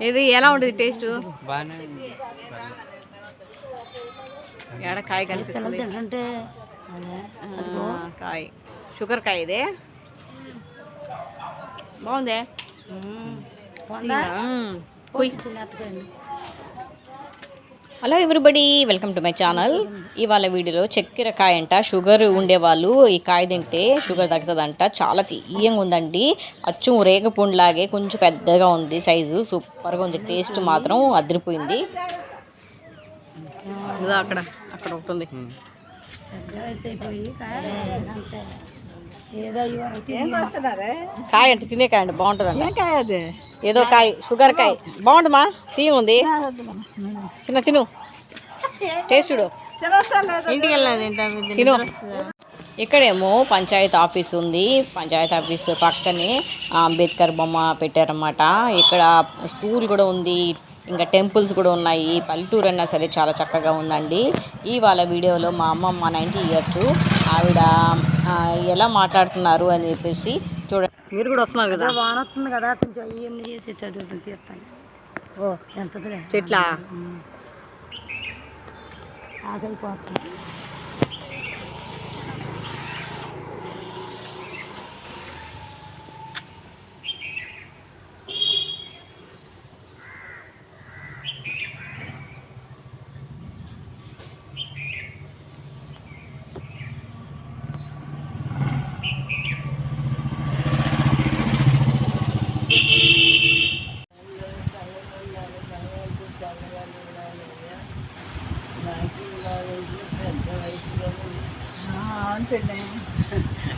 ఇది ఎలా ఉంటుంది టేస్ట్? ఎడ కాయ కనిపిస్తుంది, కాయ షుగర్ కాయ ఇది బాగుందే. Hello everybody, welcome to my channel. ఇవాళ వీడియోలో చక్కెర కాయ అంట. షుగర్ ఉండేవాళ్ళు ఈ కాయ తింటే షుగర్ తగ్గుతుందంట. చాలా తీయంగా ఉందండి, అచ్చు రేగపండులాగే కొంచెం పెద్దగా ఉంది సైజు. సూపర్గా ఉంది, టేస్ట్ మాత్రం అదిరిపోయింది. అక్కడ అక్కడ ఉంటుంది కాయ అంటే తినే కాయ అంటే బాగుంటుంది అంట. ఏదో కాయ షుగర్ కాయ బాగుంటుందా? తీయ ఉంది, చిన్న తిను టేస్ట్ చూడు. ఇంటికి వెళ్ళదు తిను. ఇక్కడేమో పంచాయత్ ఆఫీస్ ఉంది. పంచాయత్ ఆఫీస్ పక్కనే అంబేద్కర్ బొమ్మ పెట్టారన్నమాట. ఇక్కడ స్కూల్ కూడా ఉంది, ఇంకా టెంపుల్స్ కూడా ఉన్నాయి. పల్లెటూరు అన్నా సరే చాలా చక్కగా ఉందండి. ఇవాళ వీడియోలో మా అమ్మమ్మ 90 years, ఆవిడ ఎలా మాట్లాడుతున్నారు అని చెప్పేసి చూడండి. మీరు కూడా వస్తున్నారు కదా? వాన వస్తుంది కదా, కొంచెం ఇవన్నీ చేసి చదువుతుంది తీస్తాను. ఓ ఎంత చెట్లా ఆకలిపోతుంది.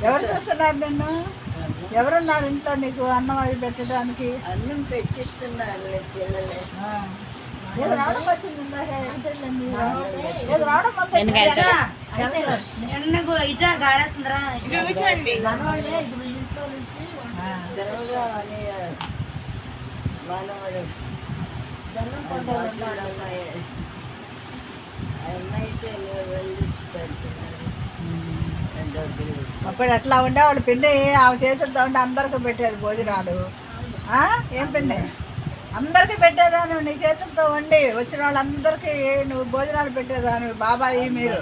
ఎవరు చూస్తున్నారు నిన్ను? ఎవరున్నారు ఇంట్లో నీకు అన్నం అవి పెట్టడానికి? అన్నం పెట్టిస్తున్నారు పిల్లలే. రావడం వచ్చింది ఇందాక. అప్పుడు ఎట్లా ఉండే వాళ్ళు పిండి ఆమె చేతులతో ఉండి అందరికీ పెట్టేది భోజనాలు. ఏం పిండి అందరికీ పెట్టేదాను, నీ చేతులతో వండి వచ్చిన వాళ్ళందరికీ నువ్వు భోజనాలు పెట్టేదాను. బాబాయి మీరు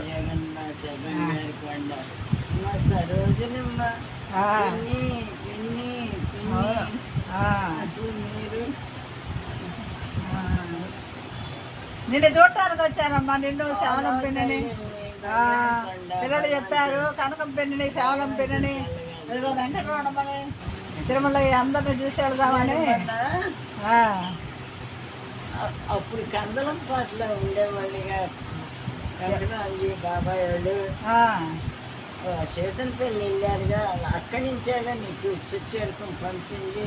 నిన్ను చూడటానికి వచ్చానమ్మా. నిన్ను శవనం పిన్నని పిల్లలు చెప్పారు, కనకం పిన్నని శవనం పిన్నని ఇదిగో వెంకటరమణమని తిరుమల అందరిని చూసి వెళ్దామని. అప్పుడు కందలం పాటలో ఉండేవాళ్ళుగా వెంకటరాంజీ బాబాయ్ వాళ్ళు సీతనపల్లి వెళ్ళారుగా, అక్కడి నుంచేగా నీకు చుట్టేరుకుని పంపింది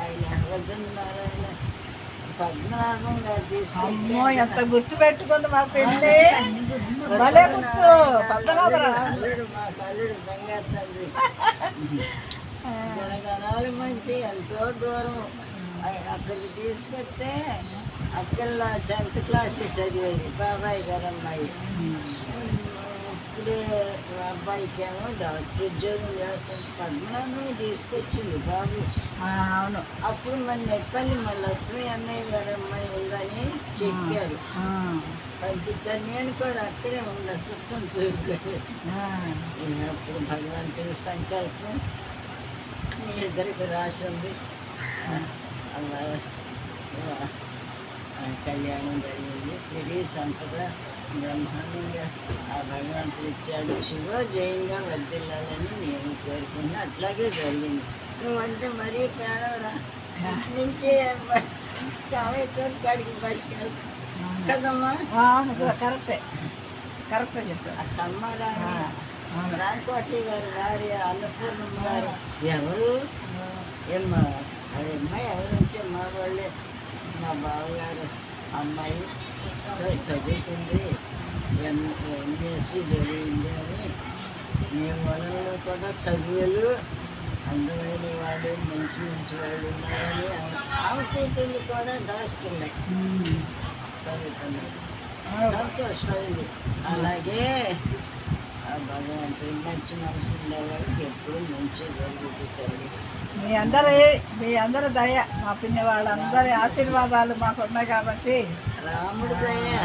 ఆయన వద్దన్నారాయణ పద్మనాభం గారు తీసుకుంటే. ఎంత గుర్తు పెట్టుకుంది మా పెళ్ళి, భలే గుర్తు. పద్మనాభరావు మా తల్లుడు బంగారు తండ్రి గుణగణాలు మంచి, ఎంతో దూరం అక్కడికి తీసుకొస్తే అక్కడ 10th class చదివేది బాబాయ్ గారు అమ్మాయి. ఇప్పుడే అబ్బాయికి ఏమో డాక్టర్ ఉద్యోగం చేస్తాను. పద్మనాభం తీసుకొచ్చింది బాబు. అవును, అప్పుడు మన నెప్పల్లి మన లక్ష్మీ అన్నయ్య గారు అమ్మాయి ఉందని చెప్పారు, పంపించారు. నేను కూడా అక్కడే ఉన్నా, చుట్టం చూపుకొని. అప్పుడు భగవంతుడి సంకల్పం మీ ఇద్దరికి రాసి ఉంది. అలా కళ్యాణం జరిగింది. సిరి సంపద బ్రహ్మాండంగా ఆ భగవంతుడు ఇచ్చాడు. శివ జయంగా వర్దిల్లాలని నేను కోరుకున్నా. అట్లాగే జరిగింది. నువ్వంటే మరీ ప్రాణంరా నుంచే కావేశ్వర కాడికి బస్కి వెళ్తా కదమ్మా. కరెక్టే కరెక్టే చెప్పారు. కమ్మారాణి రాంకోట్లి గారు భార్య అన్నపూర్ణమ్మ గారు. ఎవరు ఏమ్మా అది అమ్మాయి ఎవరంటే మా వాళ్ళే, మా బావగారు అమ్మాయి చదువుకుంది, MSc చదివింది అని. మేము వాళ్ళలో కూడా చదువులు అందమైన వాళ్ళు, మంచి మంచి వాళ్ళు ఉన్నారని. ఆమె కూతుళ్ళు కూడా డాక్టర్లే చదువుతున్నారు. సంతోషమైంది. అలాగే భగవంతుడు మంచి మనసు ఉండేవాడికి ఎప్పుడు మంచి జరుగుతుంది. మీ అందరి దయ మా పిన్ని వాళ్ళందరి ఆశీర్వాదాలు మాకు ఉన్నాయి కాబట్టి రాముడి దయ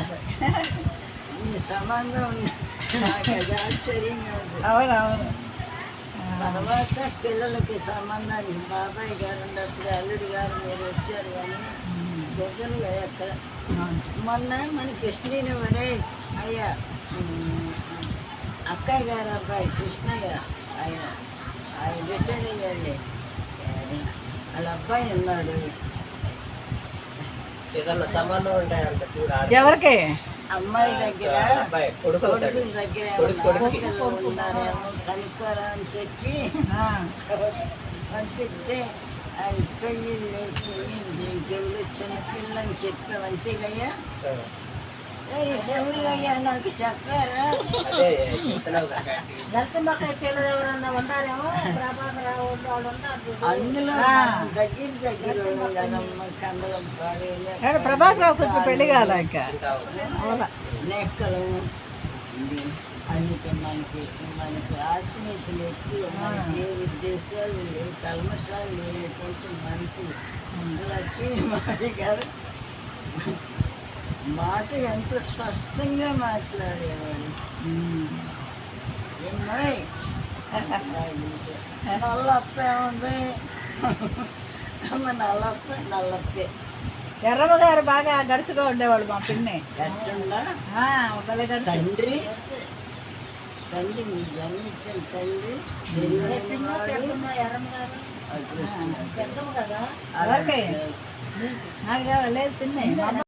నీ సంబంధం నాకు అది ఆశ్చర్యంగా ఉంది. అవునవును. తర్వాత పిల్లలకి సంబంధాన్ని బాబాయ్ గారు ఉన్నప్పుడు అల్లుడి గారు మీరు వచ్చారు కానీ గొర్రెలు ఎక్కడ మొన్న మన కృష్ణని వరే అయ్యా అక్కయ్య గారు అబ్బాయి కృష్ణయ్య ఆయన రిటైర్ అయ్యాడు. వాళ్ళ అబ్బాయి ఉన్నాడు. ఏదన్నా సంబంధం ఉంటాయంట చూడాలి. ఎవరికి? అమ్మాయి దగ్గర కొడుకు కొడుకుల దగ్గర ఉన్నారేమో కనుక్కోరా అని చెప్పి పంపిస్తే అది పెళ్ళి లేకుని దేవుడు చిన్న పిల్లని చెప్పావు అంతేగయ్యా. శివుడిగయ్యా నాకు చెప్పారా? అదే చెప్తున్నావు కదా. దళితమ్మకాయ పిల్లలు ఎవరన్నా ఉన్నారేమో ప్రభాకర్ వాళ్ళు ఉన్నారు అందులో దగ్గర కదమ్మ కండలం పాడు ప్రభాకర్ కొంచెం పెళ్లి కాలే ఇంకా నెక్కలు అందుకే మనకి ఆత్మీయతలు ఎక్కువ, మనకి ఏ ఉద్దేశాలు లేవు, కల్మషాలు లేనటువంటి మనుషులు. లక్ష్మీమారి గారు మాట ఎంత స్పష్టంగా మాట్లాడేవాడు. ఏమాయ్ నల్లప్ప ఏముంది అమ్మ, నల్లప్పే. ఎర్రమ్మ గారు బాగా గడుసుగా ఉండేవాళ్ళు మా పిన్ని. గట్టుండా తండ్రి జన్మించిన తండ్రి నాకు లేదు పిన్ని.